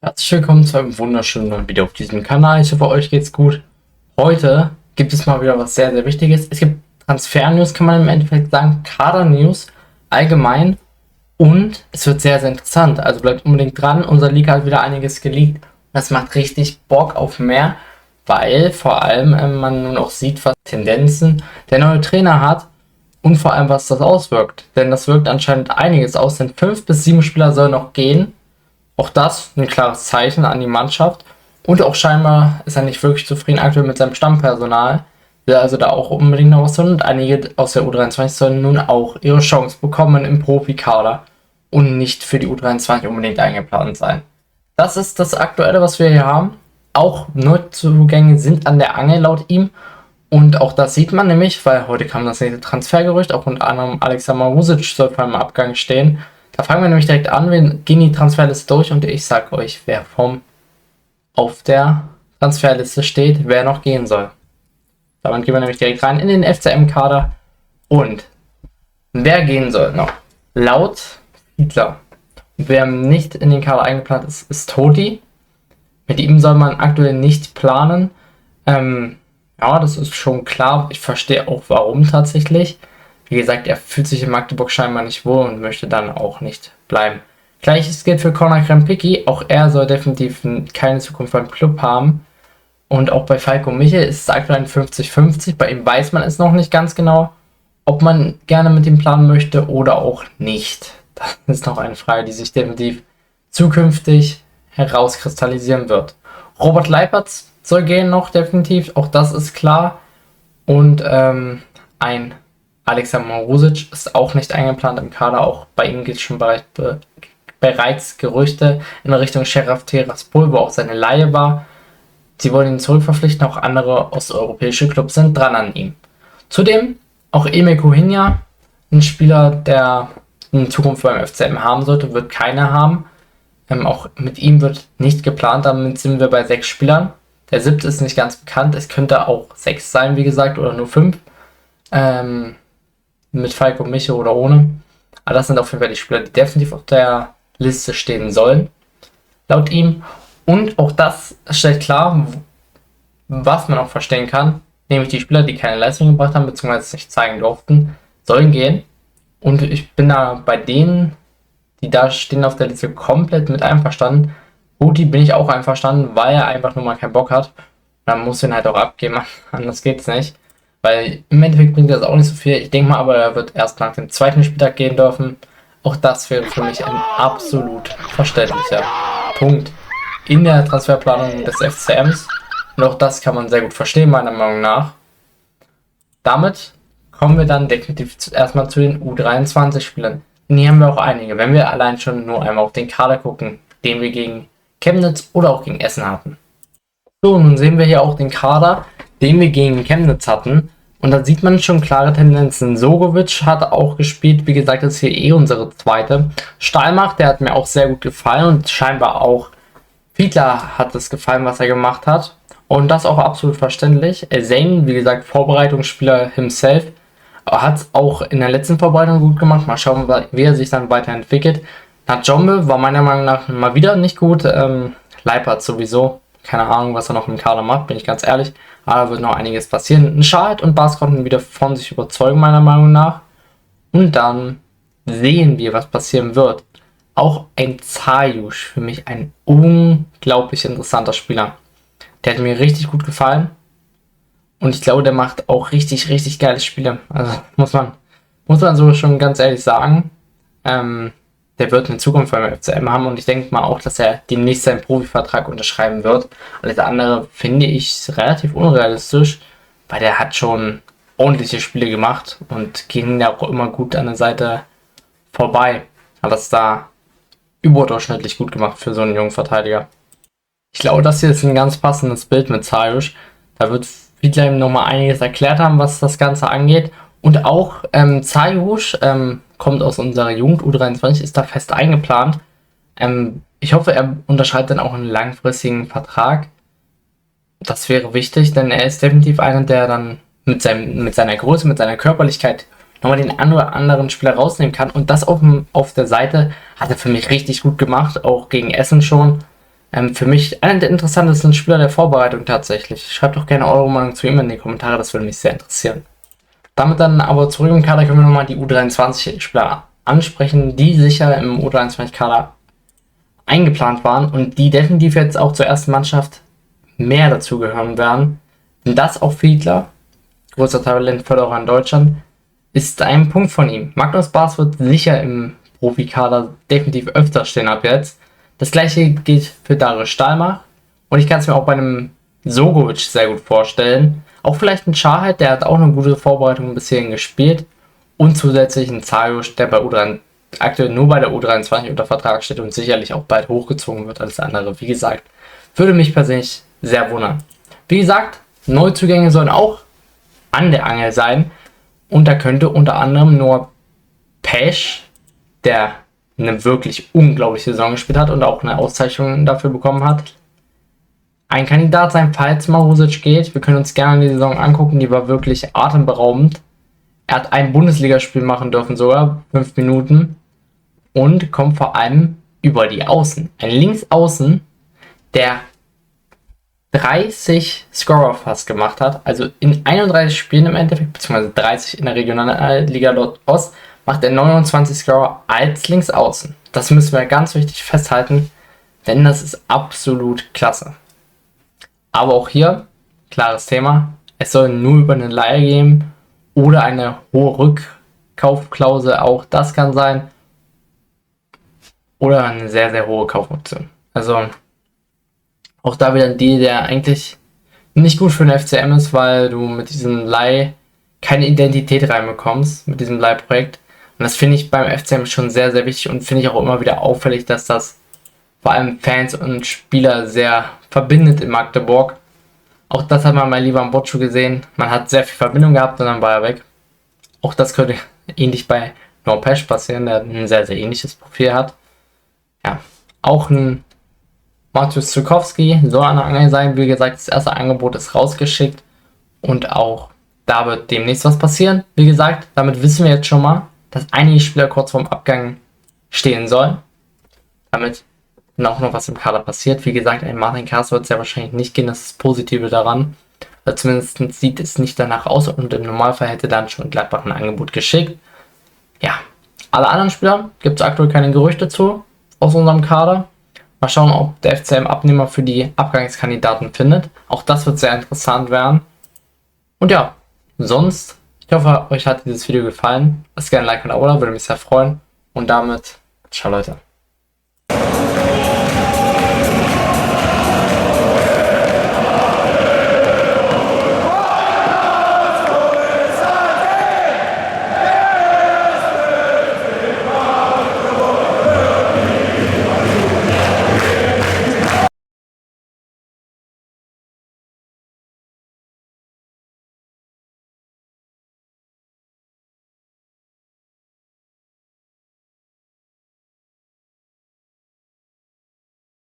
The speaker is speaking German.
Herzlich willkommen zu einem wunderschönen neuen Video auf diesem Kanal. Ich hoffe, euch geht's gut. Heute gibt es mal wieder was sehr, sehr Wichtiges. Es gibt Transfer-News, kann man im Endeffekt sagen, Kader-News allgemein. Und es wird sehr, sehr interessant. Also bleibt unbedingt dran. Unser Liga hat wieder einiges geleakt. Das macht richtig Bock auf mehr, weil vor allem man nun auch sieht, was Tendenzen der neue Trainer hat und vor allem, was das auswirkt. Denn das wirkt anscheinend einiges aus, denn 5 bis 7 Spieler sollen noch gehen. Auch das ein klares Zeichen an die Mannschaft. Und auch scheinbar ist er nicht wirklich zufrieden aktuell mit seinem Stammpersonal. Will also da auch unbedingt noch was tun. Und einige aus der U23 sollen nun auch ihre Chance bekommen im Profikader und nicht für die U23 unbedingt eingeplant sein. Das ist das Aktuelle, was wir hier haben. Auch Neuzugänge sind an der Angel laut ihm. Und auch das sieht man nämlich, weil heute kam das nächste Transfergerücht. Auch unter anderem Aleksandar Marusic soll vor einem Abgang stehen. Da fangen wir nämlich direkt an, wir gehen die Transferliste durch und ich sag euch, wer auf der Transferliste steht, wer noch gehen soll. Damit gehen wir nämlich direkt rein in den FCM-Kader und wer gehen soll noch? Laut Hitler. Wer nicht in den Kader eingeplant ist, ist Toti. Mit ihm soll man aktuell nicht planen. Ja, das ist schon klar. Ich verstehe auch warum tatsächlich. Wie gesagt, er fühlt sich in Magdeburg scheinbar nicht wohl und möchte dann auch nicht bleiben. Gleiches gilt für Conor Krempicki. Auch er soll definitiv keine Zukunft beim Club haben. Und auch bei Falco Michel ist es aktuell ein 50-50. Bei ihm weiß man es noch nicht ganz genau, ob man gerne mit ihm planen möchte oder auch nicht. Das ist noch eine Frage, die sich definitiv zukünftig herauskristallisieren wird. Robert Leipertz soll gehen noch definitiv. Auch das ist klar. Und ein Aleksandar Marusic ist auch nicht eingeplant im Kader. Auch bei ihm geht es schon bereits Gerüchte in Richtung Sheriff Tiraspol, wo auch seine Leihe war. Sie wollen ihn zurückverpflichten. Auch andere osteuropäische Clubs sind dran an ihm. Zudem auch Emil Kuhinja, ein Spieler, der in Zukunft beim FCM haben sollte, wird keine haben. Auch mit ihm wird nicht geplant. Damit sind wir bei 6 Spielern. Der 7. ist nicht ganz bekannt. Es könnte auch 6 sein, wie gesagt, oder nur 5. Mit Falco Michel oder ohne. Aber das sind auf jeden Fall die Spieler, die definitiv auf der Liste stehen sollen. Laut ihm. Und auch das stellt klar, was man auch verstehen kann. Nämlich die Spieler, die keine Leistung gebracht haben, beziehungsweise es nicht zeigen durften, sollen gehen. Und ich bin da bei denen, die da stehen auf der Liste, komplett mit einverstanden. Guti bin ich auch einverstanden, weil er einfach nur mal keinen Bock hat. Dann muss ihn halt auch abgeben, anders geht's nicht. Weil im Endeffekt bringt das auch nicht so viel. Ich denke mal, aber er wird erst nach dem 2. Spieltag gehen dürfen. Auch das wäre für mich ein absolut verständlicher Punkt in der Transferplanung des FCMs. Und auch das kann man sehr gut verstehen, meiner Meinung nach. Damit kommen wir dann definitiv erstmal zu den U23-Spielern. Und hier haben wir auch einige. Wenn wir allein schon nur einmal auf den Kader gucken, den wir gegen Chemnitz oder auch gegen Essen hatten. So, nun sehen wir hier auch den Kader, den wir gegen Chemnitz hatten. Und da sieht man schon klare Tendenzen. Sogovic hat auch gespielt. Wie gesagt, das ist hier unsere zweite. Stahlmach, der hat mir auch sehr gut gefallen. Und scheinbar auch Fiedler hat es gefallen, was er gemacht hat. Und das auch absolut verständlich. Zane, wie gesagt, Vorbereitungsspieler himself. Hat es auch in der letzten Vorbereitung gut gemacht. Mal schauen, wie er sich dann weiterentwickelt. Najombe war meiner Meinung nach mal wieder nicht gut. Leipert sowieso. Keine Ahnung, was er noch im Kader macht, bin ich ganz ehrlich. Aber da wird noch einiges passieren. Ein Schad und Bas konnten wieder von sich überzeugen, meiner Meinung nach. Und dann sehen wir, was passieren wird. Auch ein Zajusch, für mich ein unglaublich interessanter Spieler. Der hat mir richtig gut gefallen. Und ich glaube, der macht auch richtig, richtig geile Spiele. Also muss man so schon ganz ehrlich sagen. Der wird eine Zukunft beim FCM haben und ich denke mal auch, dass er demnächst seinen Profivertrag unterschreiben wird. Alles andere finde ich relativ unrealistisch, weil der hat schon ordentliche Spiele gemacht und ging da auch immer gut an der Seite vorbei. Hat das da überdurchschnittlich gut gemacht für so einen jungen Verteidiger. Ich glaube, das hier ist ein ganz passendes Bild mit Zajusch. Da wird Fiedler ihm nochmal einiges erklärt haben, was das Ganze angeht. Und auch Zajusch kommt aus unserer Jugend, U23, ist da fest eingeplant. Ich hoffe, er unterschreibt dann auch einen langfristigen Vertrag. Das wäre wichtig, denn er ist definitiv einer, der dann mit seiner Größe, mit seiner Körperlichkeit nochmal den einen oder anderen Spieler rausnehmen kann. Und das auf der Seite hat er für mich richtig gut gemacht, auch gegen Essen schon. Für mich einer der interessantesten Spieler der Vorbereitung tatsächlich. Schreibt doch gerne eure Meinung zu ihm in die Kommentare, das würde mich sehr interessieren. Damit dann aber zurück im Kader können wir nochmal die U23-Spieler ansprechen, die sicher im U23-Kader eingeplant waren und die definitiv jetzt auch zur ersten Mannschaft mehr dazugehören werden. Denn das auch Fiedler, großer Talentförderer in Deutschland, ist ein Punkt von ihm. Magnus Bars wird sicher im Profikader definitiv öfter stehen ab jetzt. Das gleiche gilt für Darius Stahlmach und ich kann es mir auch bei einem Sogovic sehr gut vorstellen. Auch vielleicht ein Scharheit, der hat auch eine gute Vorbereitung bis hierhin gespielt. Und zusätzlich ein Zarius, der bei aktuell nur bei der U23 unter Vertrag steht und sicherlich auch bald hochgezogen wird als andere. Wie gesagt, würde mich persönlich sehr wundern. Wie gesagt, Neuzugänge sollen auch an der Angel sein. Und da könnte unter anderem Noah Pesch, der eine wirklich unglaubliche Saison gespielt hat und auch eine Auszeichnung dafür bekommen hat, ein Kandidat sein, falls Marusic geht. Wir können uns gerne die Saison angucken, die war wirklich atemberaubend. Er hat ein Bundesligaspiel machen dürfen, sogar 5 Minuten, und kommt vor allem über die Außen. Ein Linksaußen, der 30 Scorer fast gemacht hat, also in 31 Spielen im Endeffekt, beziehungsweise 30 in der Regionalliga dort Ost, macht er 29 Scorer als Linksaußen. Das müssen wir ganz wichtig festhalten, denn das ist absolut klasse. Aber auch hier, klares Thema, es soll nur über eine Leihe gehen oder eine hohe Rückkaufklausel, auch das kann sein, oder eine sehr, sehr hohe Kaufoption. Also auch da wieder ein Deal, der eigentlich nicht gut für den FCM ist, weil du mit diesem Leih keine Identität reinbekommst, mit diesem Leihprojekt. Und das finde ich beim FCM schon sehr, sehr wichtig und finde ich auch immer wieder auffällig, dass das vor allem Fans und Spieler sehr verbindet in Magdeburg. Auch das hat man bei Livan Bocciu gesehen. Man hat sehr viel Verbindung gehabt und dann war er weg. Auch das könnte ähnlich bei Noah Pesch passieren, der ein sehr, sehr ähnliches Profil hat. Ja, auch ein Mateusz Zukowski soll an der Angel sein. Wie gesagt, das erste Angebot ist rausgeschickt und auch da wird demnächst was passieren. Wie gesagt, damit wissen wir jetzt schon mal, dass einige Spieler kurz vorm Abgang stehen sollen. Damit auch noch was im Kader passiert. Wie gesagt, ein Martin Kars wird es ja wahrscheinlich nicht gehen, das ist das Positive daran. Weil zumindest sieht es nicht danach aus und im Normalfall hätte dann schon Gladbach ein Angebot geschickt. Ja, alle anderen Spieler gibt es aktuell keine Gerüchte zu aus unserem Kader. Mal schauen, ob der FCM Abnehmer für die Abgangskandidaten findet. Auch das wird sehr interessant werden. Und ja, sonst, ich hoffe, euch hat dieses Video gefallen. Lasst gerne ein Like und ein Abo da, würde mich sehr freuen. Und damit, ciao Leute.